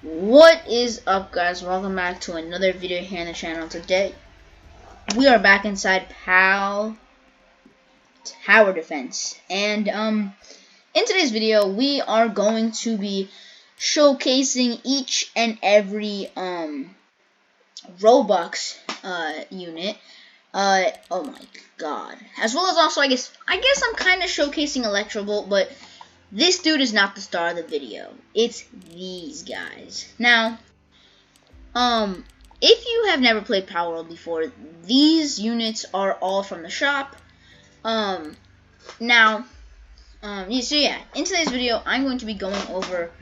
What is up, guys? Welcome back to another video here on the channel. Today we are back inside PAL Tower Defense, and in today's video we are going to be showcasing each and every Robux unit. Oh my god. As well as also I guess I'm kind of showcasing Electrovolt, but this dude is not the star of the video. It's these guys. Now, if you have never played Power World before, these units are all from the shop. So yeah, in today's video, I'm going to be going over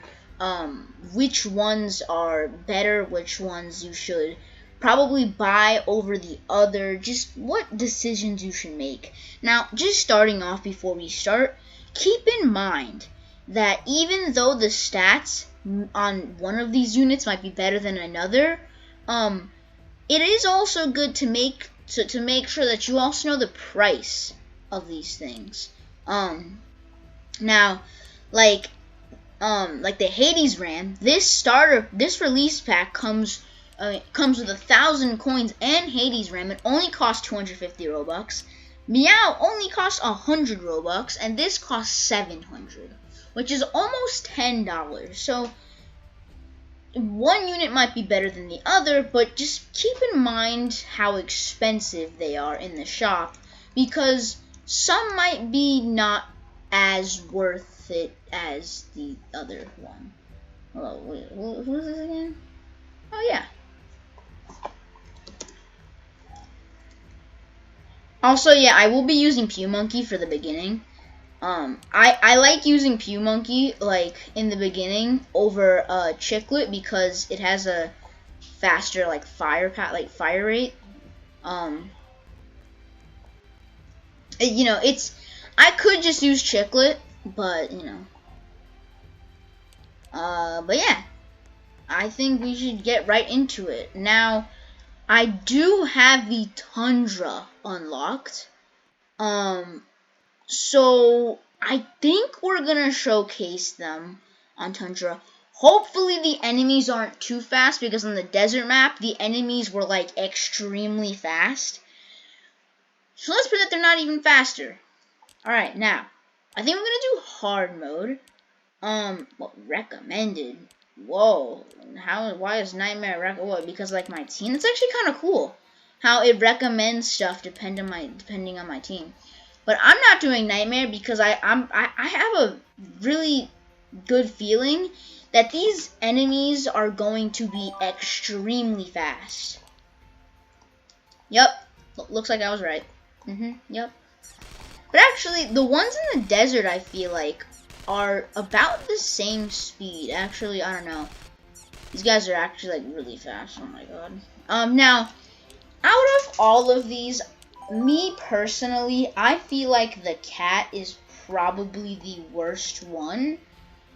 which ones are better, which ones you should probably buy over the other, just what decisions you should make. Now, just starting off before we start, keep in mind that even though the stats on one of these units might be better than another, it is also good to make sure that you also know the price of these things. Now, like the Hades Ram, this release pack comes with 1,000 coins and Hades Ram. It only costs 250 Robux. Meow only costs 100 Robux, and this costs 700, which is almost $10. So one unit might be better than the other, but just keep in mind how expensive they are in the shop, because some might be not as worth it as the other one. Oh, wait, who is this again? Oh yeah. Also, yeah, I will be using PewMonkey for the beginning. I like using PewMonkey like in the beginning over Chiclet because it has a faster fire rate. I could just use Chiclet, but but yeah, I think we should get right into it now. I do have the Tundra unlocked. So I think we're gonna showcase them on Tundra. Hopefully the enemies aren't too fast, because on the desert map the enemies were like extremely fast. So let's pretend they're not even faster. Alright, now I think we're gonna do hard mode. Recommended. Whoa, why is Nightmare recommended? Because like my team, it's actually kind of cool how it recommends stuff depending on my team. But I'm not doing Nightmare because I have a really good feeling that these enemies are going to be extremely fast. Yep, looks like I was right. Yep. But actually, the ones in the desert, I feel like, are about the same speed. Actually, I don't know. These guys are actually like really fast. Oh my god. Now, out of all of these, me personally, I feel like the cat is probably the worst one.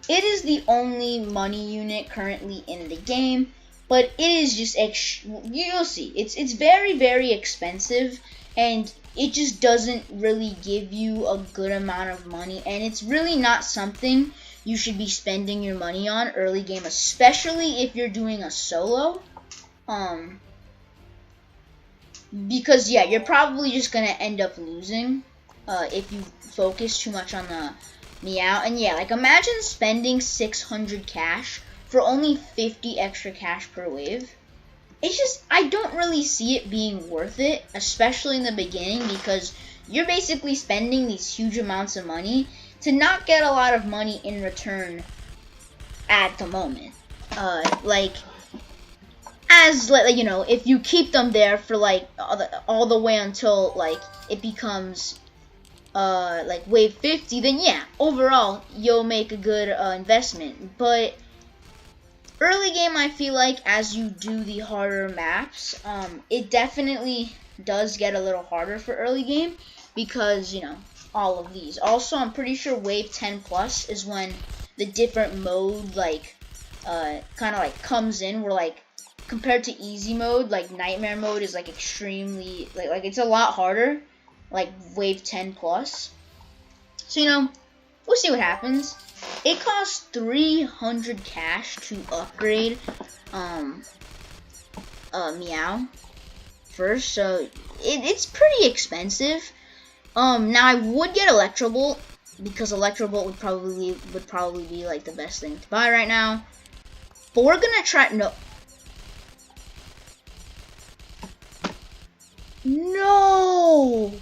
It is the only money unit currently in the game, but it is just you'll see. It's very, very expensive, and it just doesn't really give you a good amount of money, and it's really not something you should be spending your money on early game, especially if you're doing a solo. Because yeah, you're probably just gonna end up losing if you focus too much on the Meow. And yeah, like imagine spending 600 cash for only 50 extra cash per wave. It's just, I don't really see it being worth it, especially in the beginning, because you're basically spending these huge amounts of money to not get a lot of money in return at the moment. If you keep them there for like all the way until like it becomes like wave 50, then yeah, overall you'll make a good investment. But early game, I feel like as you do the harder maps, it definitely does get a little harder for early game, because all of these. Also, I'm pretty sure wave 10 plus is when the different mode kind of comes in, where like compared to easy mode, like Nightmare mode is like extremely like it's a lot harder, like wave 10 plus. So we'll see what happens. It costs 300 cash to upgrade Meow first, so it's pretty expensive. Now I would get Electro Bolt because Electro Bolt would probably be like the best thing to buy right now. But we're gonna try No.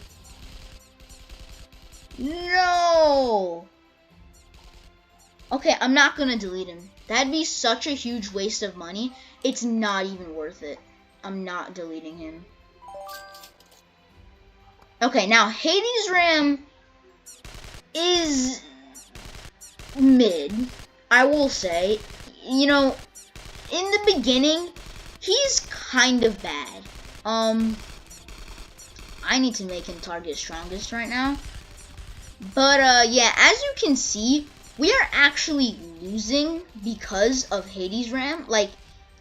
Okay, I'm not gonna delete him. That'd be such a huge waste of money. It's not even worth it. I'm not deleting him. Okay, now Hades Ram is mid, I will say. You know, in the beginning, he's kind of bad. I need to make him target strongest right now. But yeah, as you can see, we are actually losing because of Hades Ram. Like,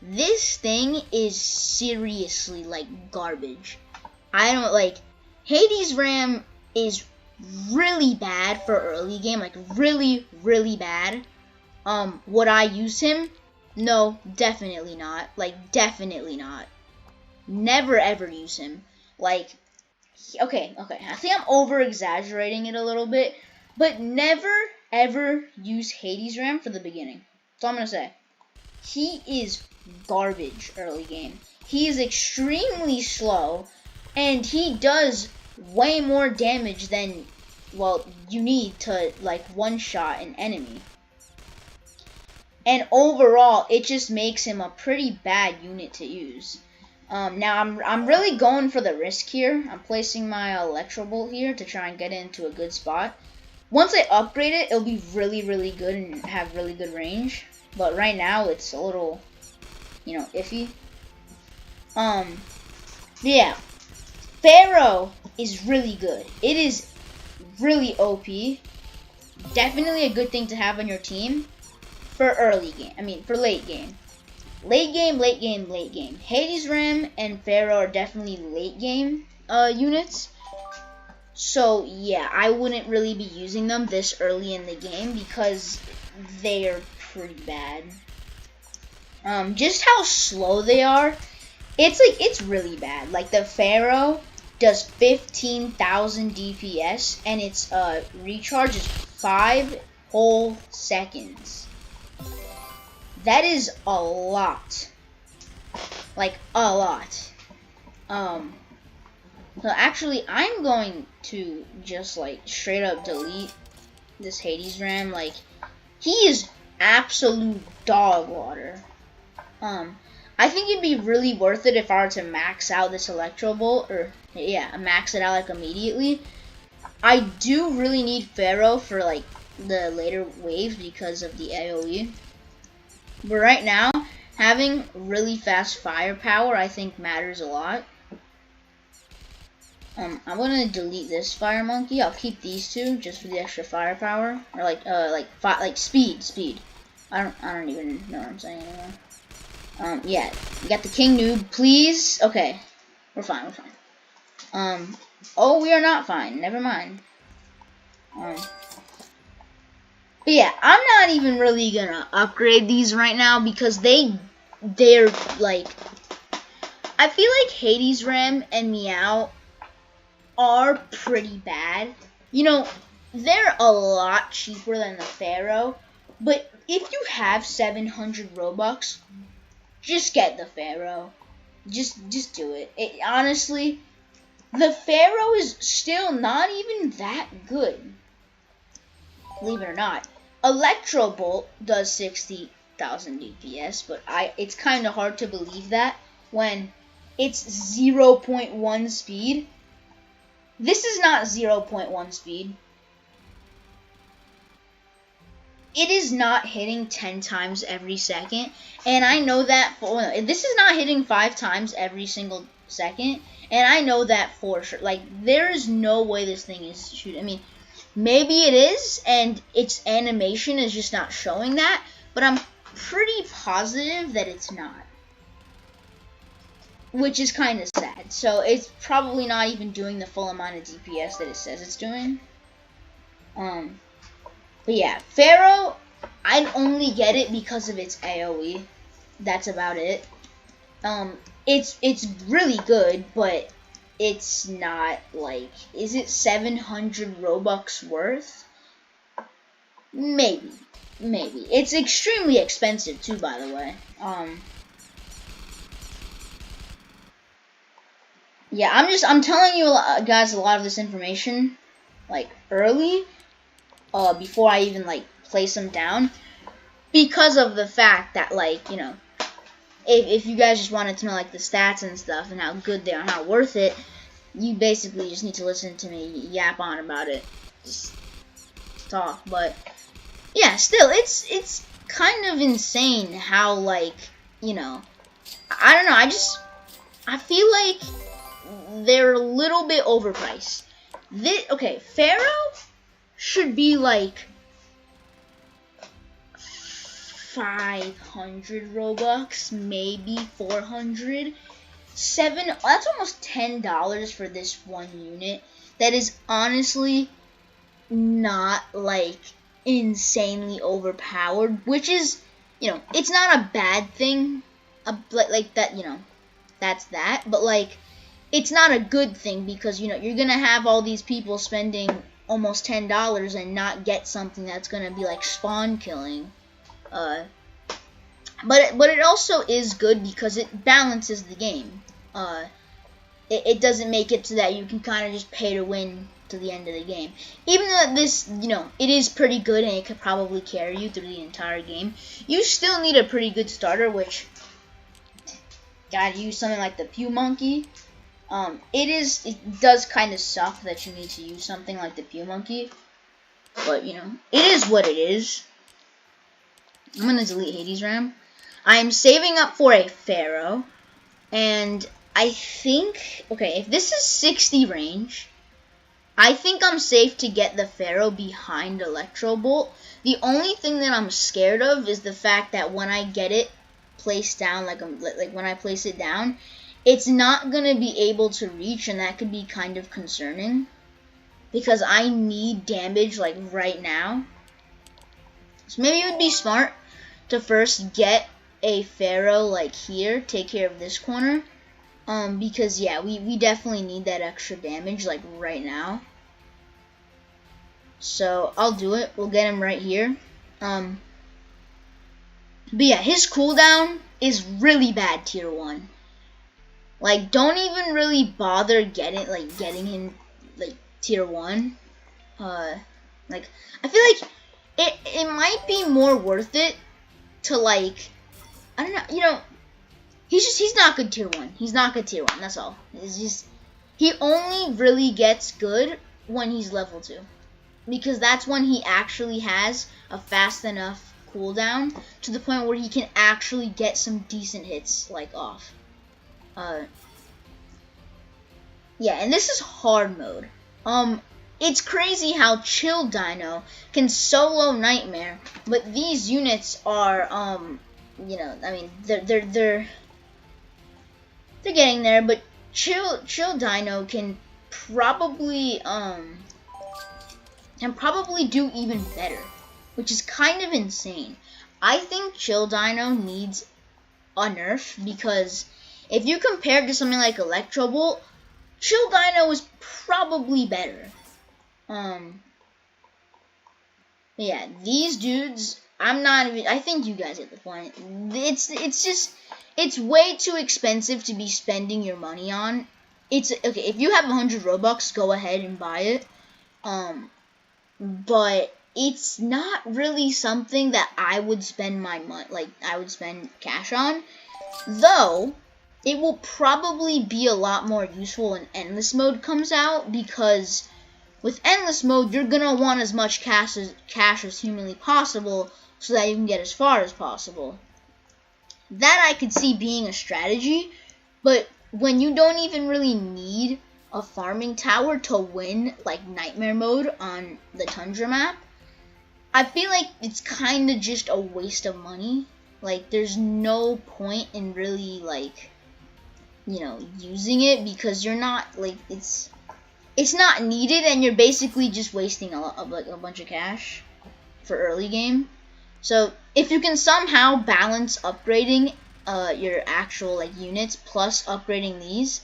this thing is seriously like garbage. I don't like Hades Ram is really bad for early game, like really bad. Would I use him? No, definitely not. Like, definitely not. Never ever use him. Like, okay, I think I'm over exaggerating it a little bit, but never ever use Hades Ram for the beginning. That's all I'm gonna say. He is garbage early game. He is extremely slow, and he does way more damage than, well, you need to like one-shot an enemy. And overall, it just makes him a pretty bad unit to use. Now I'm really going for the risk here. I'm placing my Electro Bolt here to try and get into a good spot. Once I upgrade it, it'll be really good and have really good range. But right now, it's a little, you know, iffy. Yeah. Pharaoh is really good. It is really OP. Definitely a good thing to have on your team for early game. I mean, for late game. Late game. Hades Ram and Pharaoh are definitely late game units. So yeah, I wouldn't really be using them this early in the game because they are pretty bad. Just how slow they are, it's really bad. Like, the Pharaoh does 15,000 DPS and its recharge is 5 whole seconds. That is a lot. Like, a lot. So actually, I'm going to just, like, straight up delete this Hades Ram. Like, he is absolute dog water. I think it'd be really worth it if I were to max out this Electro Bolt, or, yeah, max it out, like, immediately. I do really need Pharaoh for, like, the later waves because of the AoE. But right now, having really fast firepower, I think, matters a lot. I'm gonna delete this fire monkey. I'll keep these two just for the extra firepower, or like speed. I don't even know what I'm saying anymore. Yeah, we got the king noob, please. Okay, we're fine. Oh, we are not fine. Never mind. But yeah, I'm not even really gonna upgrade these right now because they're like, I feel like Hades Ram and Meow are pretty bad. You know, they're a lot cheaper than the Pharaoh, but if you have 700 Robux, just get the Pharaoh. Just do it. Honestly, the Pharaoh is still not even that good. Believe it or not. Electro Bolt does 60,000 DPS, but it's kind of hard to believe that when it's 0.1 speed. This is not 0.1 speed. It is not hitting 10 times every second, and I know that this is not hitting 5 times every single second, and I know that for sure. Like, there is no way this thing is shooting. I mean, maybe it is, and its animation is just not showing that, but I'm pretty positive that it's not. Which is kind of sad. So it's probably not even doing the full amount of DPS that it says it's doing. But yeah, Pharaoh, I'd only get it because of its AoE. That's about it. It's really good, but it's not like, is it 700 Robux worth? Maybe. It's extremely expensive too, by the way. Yeah, I'm telling you guys a lot of this information, like, early, before I even, like, place them down, because of the fact that, like, you know, if you guys just wanted to know, like, the stats and stuff and how good they are and how worth it, you basically just need to listen to me yap on about it, just talk. But yeah, still, it's kind of insane how, like, you know, I don't know, I feel like they're a little bit overpriced. Okay, Pharaoh should be like 500 Robux, maybe 400. That's almost $10 for this one unit. That is honestly not, like, insanely overpowered, which is, you know, it's not a bad thing, like that, you know, that's that, but, like, it's not a good thing, because, you know, you're gonna have all these people spending almost $10 and not get something that's gonna be, like, spawn killing. But it also is good because it balances the game. It doesn't make it so that you can kind of just pay to win to the end of the game. Even though this, you know, it is pretty good and it could probably carry you through the entire game, you still need a pretty good starter, which, gotta use something like the Pew Monkey. It does kind of suck that you need to use something like the Pew Monkey, but, you know, it is what it is. I'm gonna delete Hades Ram. I am saving up for a Pharaoh, and I think, okay, if this is 60 range, I think I'm safe to get the Pharaoh behind Electro Bolt. The only thing that I'm scared of is the fact that when I get it placed down, like when I place it down, it's not gonna be able to reach, and that could be kind of concerning because I need damage, like, right now. So maybe it would be smart to first get a Pharaoh, like, here, take care of this corner, because yeah, we definitely need that extra damage, like, right now. So I'll do it. We'll get him right here. But yeah, his cooldown is really bad tier 1. Like, don't even really bother getting him, like, tier 1. Like, I feel like it might be more worth it to, like, I don't know, you know, he's not good tier 1. He's not good tier 1, that's all. It's just, he only really gets good when he's level 2. Because that's when he actually has a fast enough cooldown to the point where he can actually get some decent hits, like, off. Yeah, and this is hard mode. It's crazy how Chill Dino can solo Nightmare, but these units are, you know, I mean, they're getting there, but Chill Dino can probably do even better, which is kind of insane. I think Chill Dino needs a nerf, because if you compare it to something like Electro Bolt, Chill Dino is probably better. Yeah, these dudes, I think you guys get the point. It's way too expensive to be spending your money on. Okay, if you have 100 Robux, go ahead and buy it. But it's not really something that I would spend my money, like, I would spend cash on. Though, it will probably be a lot more useful when Endless Mode comes out, because with Endless Mode, you're gonna want as much cash as humanly possible so that you can get as far as possible. That I could see being a strategy, but when you don't even really need a farming tower to win, like, Nightmare Mode on the Tundra map, I feel like it's kind of just a waste of money. Like, there's no point in really, like, you know, using it, because you're not, like, it's not needed, and you're basically just wasting a bunch of cash. for early game. So if you can somehow balance upgrading your actual like units plus upgrading these,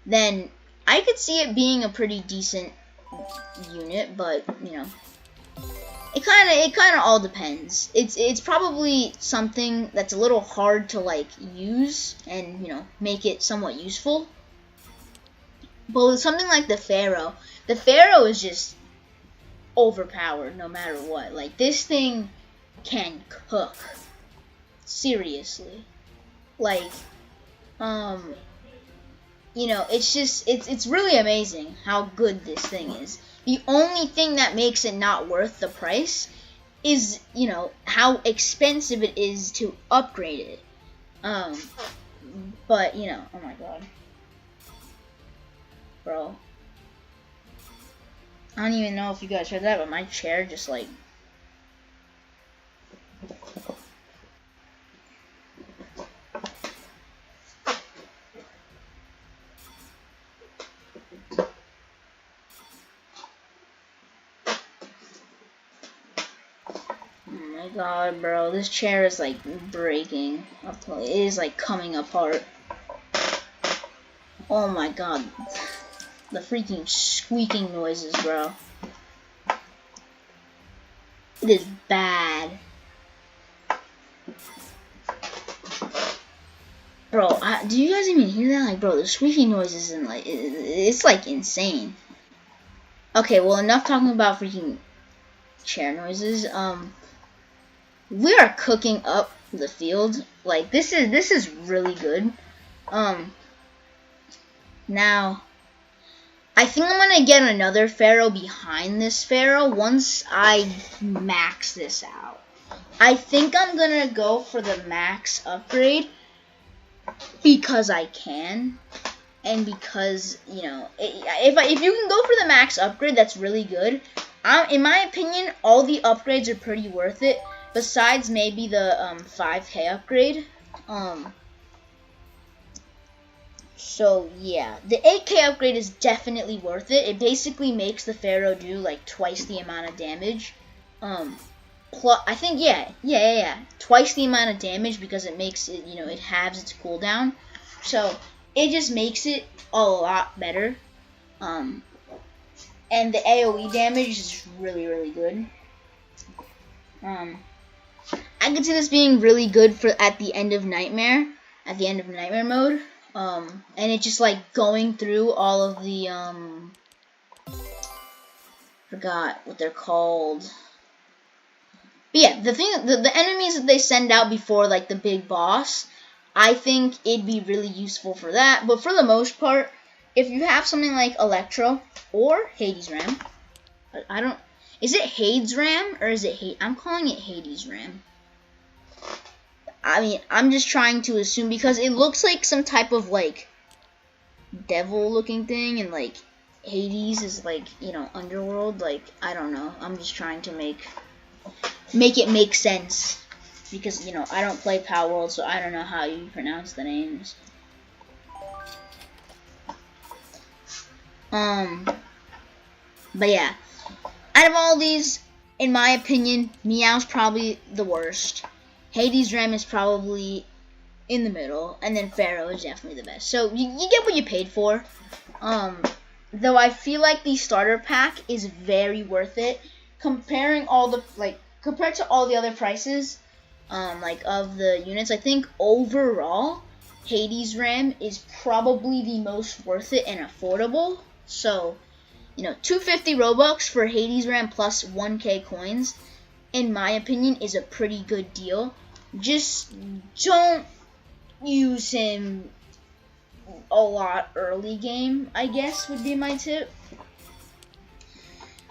then I could see it being a pretty decent unit. But you know, it kind of all depends. It's probably something that's a little hard to like use and, you know, make it somewhat useful. But with something like the Pharaoh is just overpowered no matter what. Like, this thing can cook. Seriously. Like, you know, it's really amazing how good this thing is. The only thing that makes it not worth the price is, you know, how expensive it is to upgrade it. But, you know, oh my god. Bro. I don't even know if you guys heard that, but my chair just like... Oh my god, bro, this chair is like breaking. It is like coming apart. Oh my god. The freaking squeaking noises, bro. It is bad. Bro, do you guys even hear that? Like, bro, the squeaking noises and like, it's like insane. Okay, well, enough talking about freaking chair noises. We are cooking up the field. Like, this is really good. Now, I think I'm gonna get another Pharaoh behind this Pharaoh once I max this out. I think I'm gonna go for the max upgrade because I can, and because, you know, if you can go for the max upgrade, that's really good. In my opinion, all the upgrades are pretty worth it. Besides maybe the 5K upgrade. So yeah, the 8K upgrade is definitely worth it. It basically makes the Pharaoh do like twice the amount of damage. Plus, I think yeah, twice the amount of damage because it makes it, you know, it halves its cooldown. So it just makes it a lot better. And the AoE damage is really, really good. I could see this being really good for at the end of Nightmare mode. And it just like going through all of the forgot what they're called. But yeah, the enemies that they send out before like the big boss, I think it'd be really useful for that. But for the most part, if you have something like Electro or Hades Ram, I don't. Is it Hades Ram or is it I'm calling it Hades Ram. I mean, I'm just trying to assume because it looks like some type of like devil looking thing, and like Hades is like, you know, underworld. Like, I don't know. I'm just trying to make it make sense because, you know, I don't play Power World, so I don't know how you pronounce the names. But yeah, out of all these, in my opinion, Meow's probably the worst. Hades Ram is probably in the middle, and then Pharaoh is definitely the best. So you get what you paid for. Though I feel like the starter pack is very worth it. Compared to all the other prices, like of the units, I think overall Hades Ram is probably the most worth it and affordable. So, you know, 250 Robux for Hades Ram plus 1K coins, in my opinion, is a pretty good deal. Just don't use him a lot early game, I guess, would be my tip.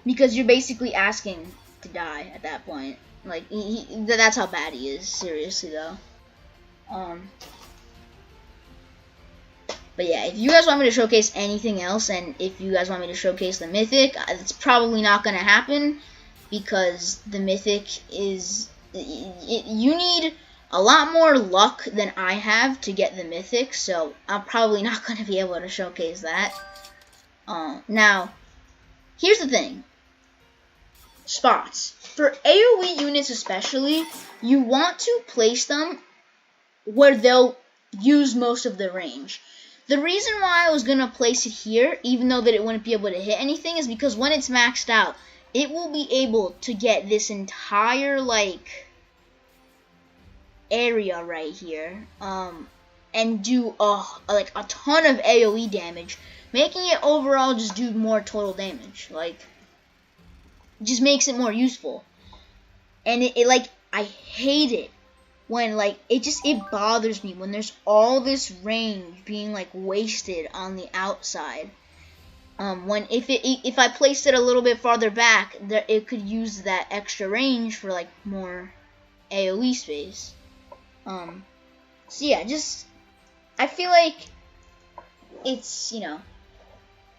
Because you're basically asking to die at that point. Like, that's how bad he is, seriously, though. But yeah, if you guys want me to showcase anything else, and if you guys want me to showcase the Mythic, it's probably not going to happen. Because the Mythic is... you need a lot more luck than I have to get the Mythic, so I'm probably not going to be able to showcase that. Now, here's the thing. spots. For AoE units especially, you want to place them where they'll use most of the range. The reason why I was going to place it here, even though that it wouldn't be able to hit anything, is because when it's maxed out, it will be able to get this entire, like, area right here, and do, like, a ton of AoE damage, making it overall just do more total damage. Like, just makes it more useful. And it like, I hate it when, like, it bothers me when there's all this range being, like, wasted on the outside. When if I placed it a little bit farther back, it could use that extra range for, like, more AoE space. So yeah, I feel like it's, you know,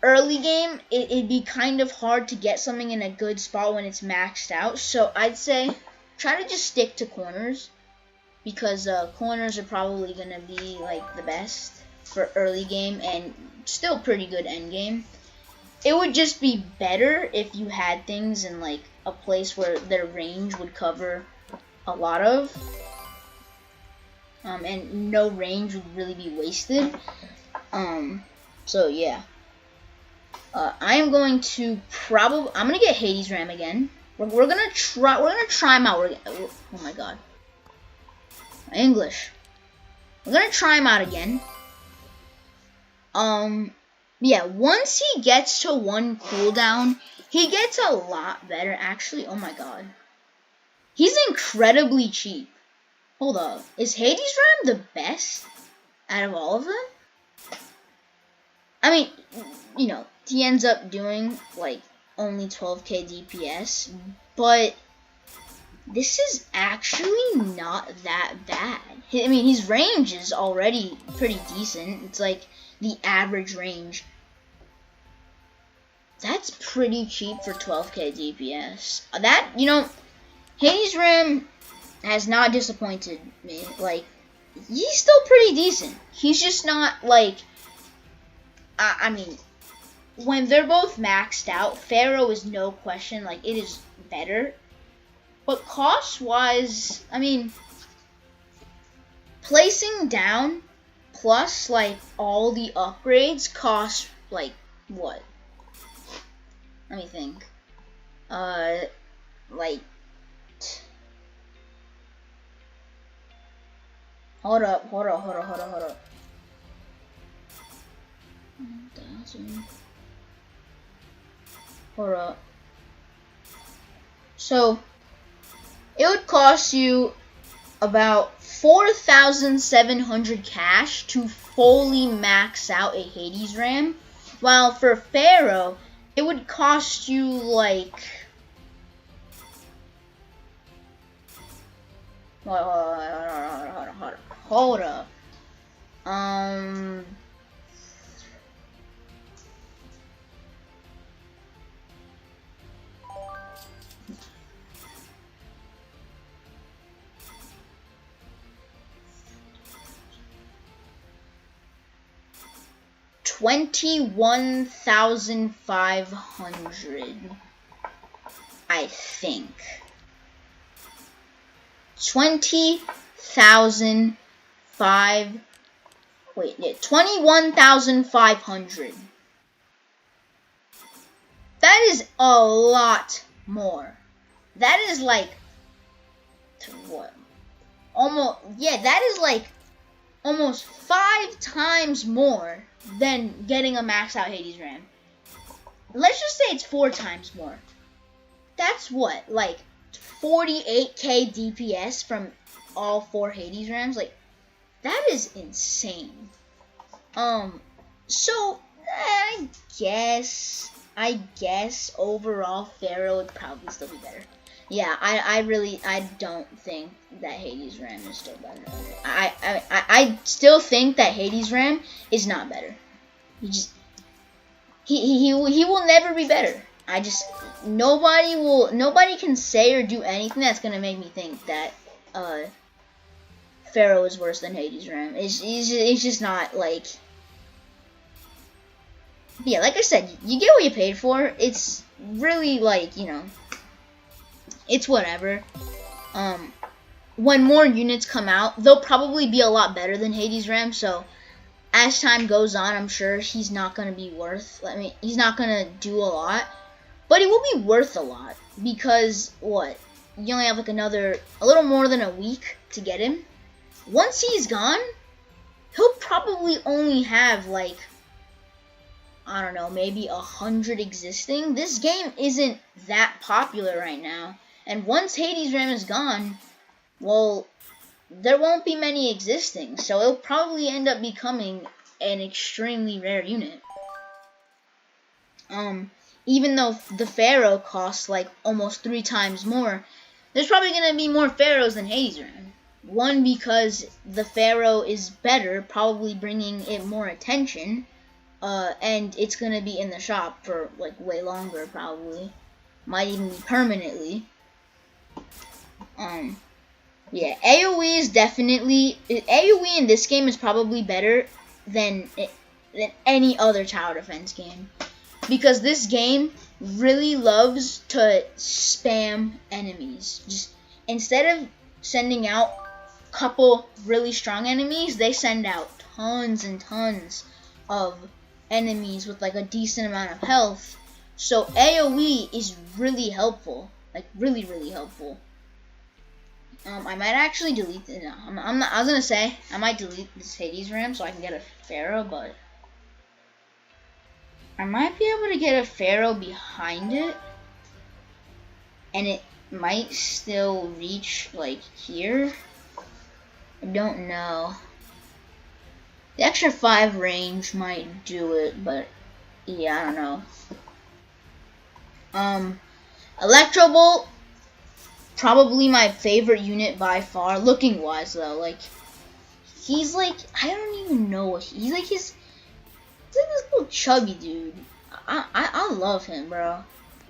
early game, it'd be kind of hard to get something in a good spot when it's maxed out. So I'd say try to just stick to corners, because corners are probably going to be, like, the best for early game and still pretty good end game. It would just be better if you had things in, like, a place where their range would cover a lot of, and no range would really be wasted. So yeah. I am going to I'm gonna get Hades Ram again. We're gonna try him out. Oh my god. My English. We're gonna try him out again. Yeah, once he gets to 1 cooldown, he gets a lot better, actually. Oh my god. He's incredibly cheap. Hold up. Is Hades Ram the best out of all of them? I mean, you know, he ends up doing, like, only 12k DPS, but this is actually not that bad. I mean, his range is already pretty decent. It's like the average range. That's pretty cheap for 12k DPS. That, you know, Hades Ram has not disappointed me. Like, he's still pretty decent. He's just not, like, I mean, when they're both maxed out, Pharaoh is no question, like, it is better. But cost-wise, I mean, placing down plus, like, all the upgrades cost, like, what? Let me think. Like, hold up. Hold up. So, it would cost you about 4,700 cash to fully max out a Hades Ram, while for Pharaoh, it would cost you, like, hold up. 21,500, I think. 21,500. That is a lot more. That is like, what? Almost, yeah, that is like almost 5 times more than getting a max out Hades Ram. Let's just say it's 4 times more. That's what, like 48k DPS from all 4 Hades Rams. Like, that is insane. So I guess overall Pharaoh would probably still be better. Yeah, I don't think that Hades Ram is still better. I still think that Hades Ram is not better. He will never be better. Nobody can say or do anything that's gonna make me think that Pharaoh is worse than Hades Ram. It's just not, like. Yeah, like I said, you get what you paid for. It's really, like, you know, it's whatever. When more units come out, they'll probably be a lot better than Hades Ram. So as time goes on, I'm sure he's not gonna be worth. I mean, he's not gonna do a lot, but he will be worth a lot because what? You only have like a little more than a week to get him. Once he's gone, he'll probably only have like, I don't know, maybe 100 existing. This game isn't that popular right now. And once Hades Ram is gone, well, there won't be many existing. So it'll probably end up becoming an extremely rare unit. Even though the Pharaoh costs like almost 3 times more, there's probably going to be more Pharaohs than Hades Ram. One, because the Pharaoh is better, probably bringing it more attention. And it's going to be in the shop for like way longer, probably. Might even be permanently. Yeah, AoE is definitely... AoE in this game is probably better than any other tower defense game. Because this game really loves to spam enemies. Just instead of sending out a couple really strong enemies, they send out tons and tons of enemies with like a decent amount of health. So AoE is really helpful. Like really, really helpful. I might actually delete it. No, I'm not. I was gonna say I might delete this Hades Ram so I can get a Pharaoh, but I might be able to get a Pharaoh behind it, and it might still reach like here. I don't know. The extra 5 range might do it, but yeah, I don't know. Electro Bolt. Probably my favorite unit by far, looking wise though. Like he's like, I don't even know what he's like. He's like this little chubby dude. I love him, bro.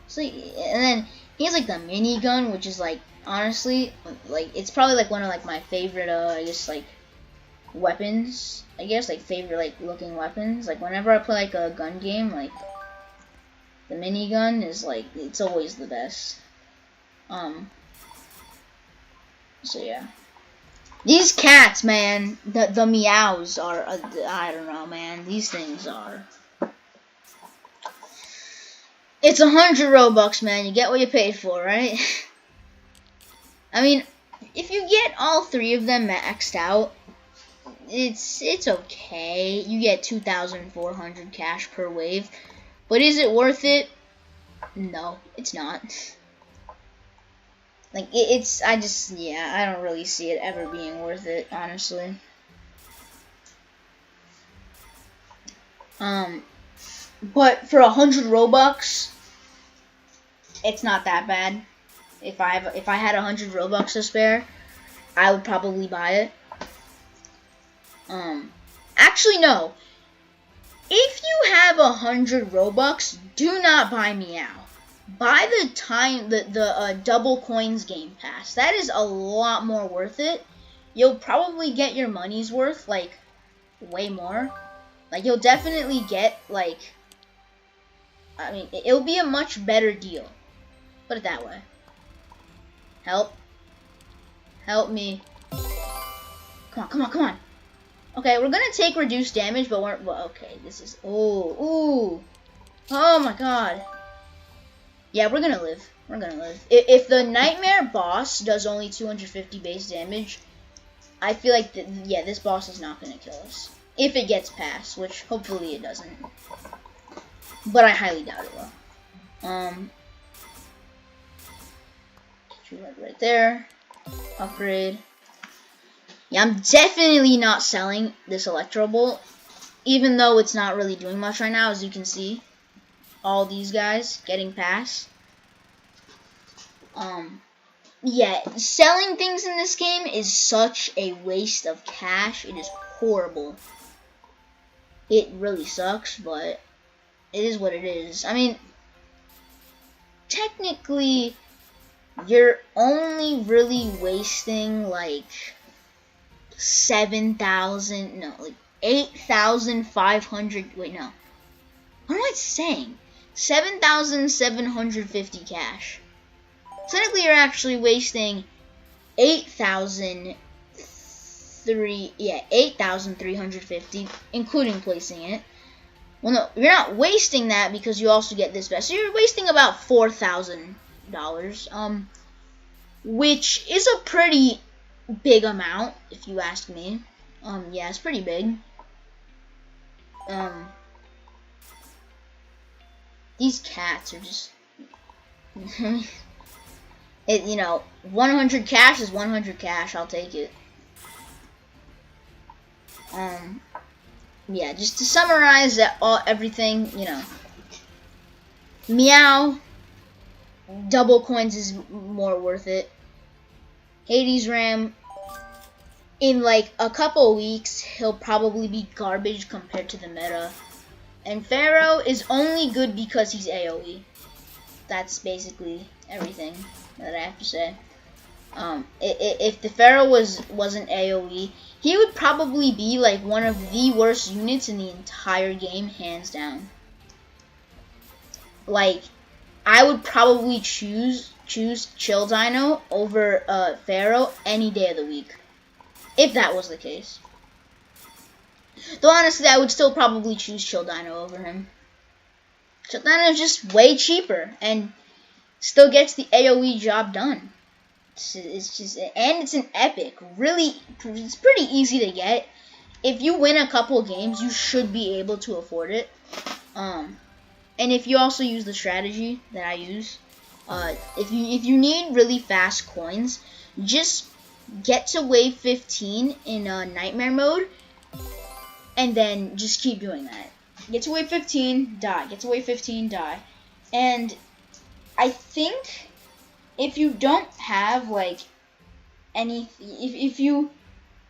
So, and then he has like the minigun, which is like honestly like it's probably like one of like my favorite I guess like weapons. I guess like favorite like looking weapons. Like whenever I play like a gun game, like the minigun is like it's always the best. So yeah, these cats, man, the meows are, I don't know, man, these things are, it's 100 Robux, man, you get what you paid for, right? I mean, if you get all 3 of them maxed out, it's okay, you get 2,400 cash per wave, but is it worth it? No, it's not. Like, I don't really see it ever being worth it, honestly. But for 100 Robux, it's not that bad. If I had 100 Robux to spare, I would probably buy it. Actually, no. If you have 100 Robux, do not buy Meow. Buy the double coins game pass. That is a lot more worth it. You'll probably get your money's worth, like, way more. Like, you'll definitely get, like, I mean, it'll be a much better deal. Put it that way. Help. Help me. Come on, come on, come on. Okay, we're gonna take reduced damage, but okay, this is, ooh. Oh my god. Yeah, we're gonna live. We're gonna live. If the Nightmare boss does only 250 base damage, I feel like, yeah, this boss is not gonna kill us. If it gets past, which hopefully it doesn't. But I highly doubt it will. Right there. Upgrade. Yeah, I'm definitely not selling this Electro Bolt, even though it's not really doing much right now, as you can see. All these guys getting past. Yeah, selling things in this game is such a waste of cash. It is horrible. It really sucks, but it is what it is. I mean, technically, you're only really wasting like 7,000, no, like 8,500, wait, no. What am I saying? 7,750 cash. technically you're actually wasting 8,350, including placing it. Well, no, you're not wasting that because you also get this vest. So you're wasting about $4,000, which is a pretty big amount, if you ask me. Yeah, it's pretty big. These cats are just, 100 cash is 100 cash. I'll take it. Yeah, just to summarize that everything, Meow, double coins is more worth it. Hades Ram, in like a couple weeks, he'll probably be garbage compared to the meta. And Pharaoh is only good because he's AoE. That's basically everything that I have to say. If the Pharaoh wasn't AoE, he would probably be like one of the worst units in the entire game, hands down. Like, I would probably choose Chill Dino over Pharaoh any day of the week, if that was the case. Though honestly, I would still probably choose Chill Dino over him. Chill Dino is just way cheaper and still gets the AoE job done. It's an epic. Really, it's pretty easy to get. If you win a couple games, you should be able to afford it. And if you also use the strategy that I use, if you need really fast coins, just get to wave 15 in nightmare mode, and then just keep doing that. Get to wave 15, die. Get to wave 15, die. And I think if you don't have like any,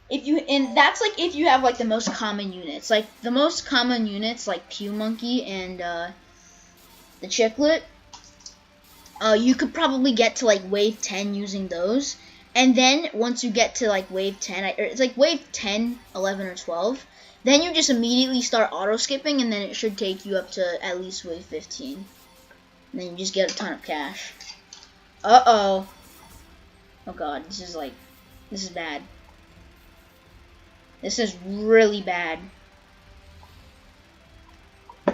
and that's like if you have like the most common units, like the most common units like Pew Monkey and the Chicklet, you could probably get to like wave 10 using those. And then once you get to like wave 10, it's like wave 10, 11, or 12, then you just immediately start auto skipping, and then it should take you up to at least wave 15. And then you just get a ton of cash. Uh-oh. Oh god, this is bad. This is really bad.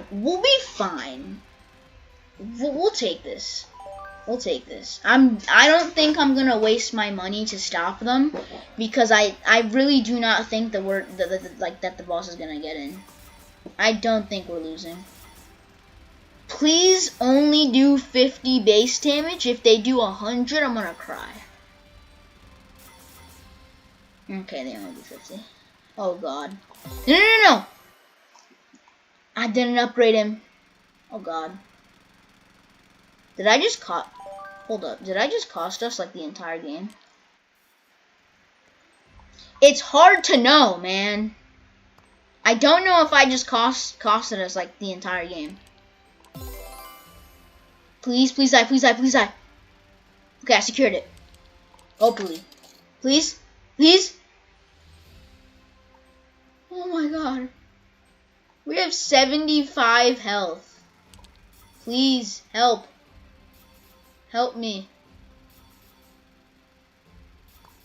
We'll be fine. We'll take this. We'll take this. I don't think I'm gonna waste my money to stop them, because I really do not think that the boss is gonna get in. I don't think we're losing. Please only do 50 base damage. If they do 100, I'm gonna cry. Okay, they only do 50. Oh god. No. I didn't upgrade him. Oh god. Did I just hold up. Did I just cost us like the entire game? It's hard to know, man. I don't know if I just costed us like the entire game. Please die, please die, please die. Okay, I secured it. Hopefully. Please? Please? Oh my god. We have 75 health. Please, help. Help me.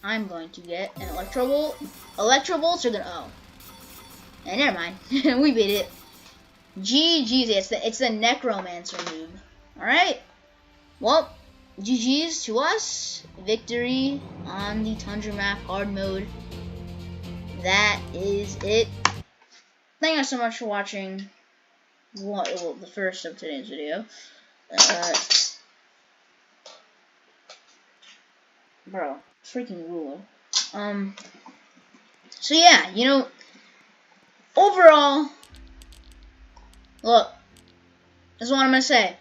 I'm going to get an Electro Bolt. Electro Bolts are gonna... Oh. Yeah, never mind. We beat it. GG's. It's the Necromancer noob. Alright. Well, GG's to us. Victory on the Tundra map, hard mode. That is it. Thank you so much for watching the first of today's video. Bro, freaking ruler. So yeah, overall, look, this is what I'm gonna say.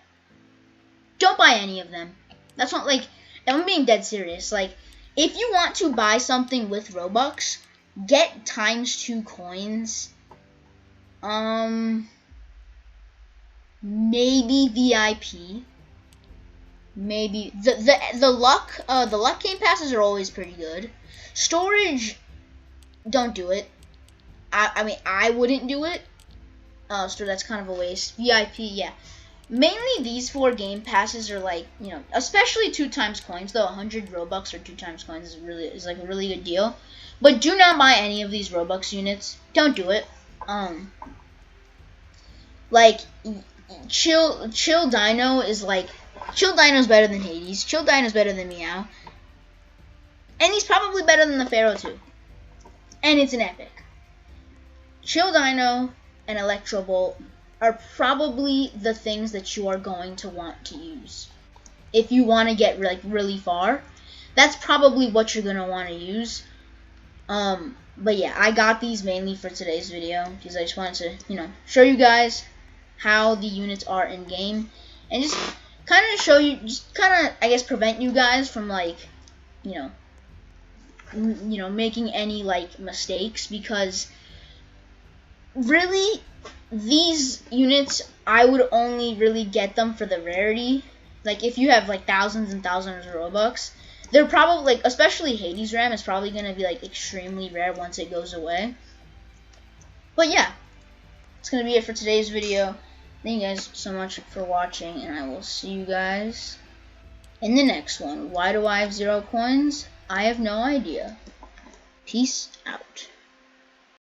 Don't buy any of them. That's not like, I'm being dead serious. Like, if you want to buy something with Robux, get ×2 coins. Maybe VIP. Maybe the luck game passes are always pretty good. Storage, don't do it. I mean, I wouldn't do it. So that's kind of a waste. VIP, yeah. mainly these 4 game passes are like, you know, especially 2 times coins, though 100 Robux or 2 times coins is like a really good deal. But do not buy any of these Robux units. Don't do it. Like Chill Dino is like, Chill Dino's better than Hades. Chill Dino's better than Meow. And he's probably better than the Pharaoh too. And it's an epic. Chill Dino and Electro Bolt are probably the things that you are going to want to use. If you want to get like really far, that's probably what you're going to want to use. But yeah, I got these mainly for today's video because I just wanted to, you know, show you guys how the units are in game and just kind of show you, just kind of, I guess, prevent you guys from like, you know, making any like mistakes, because really these units I would only really get them for the rarity. Like if you have like thousands and thousands of Robux, they're probably like, especially Hades Ram is probably gonna be like extremely rare once it goes away. But yeah, it's gonna be it for today's video. Thank you guys so much for watching, and I will see you guys in the next one. Why do I have 0 coins? I have no idea. Peace out.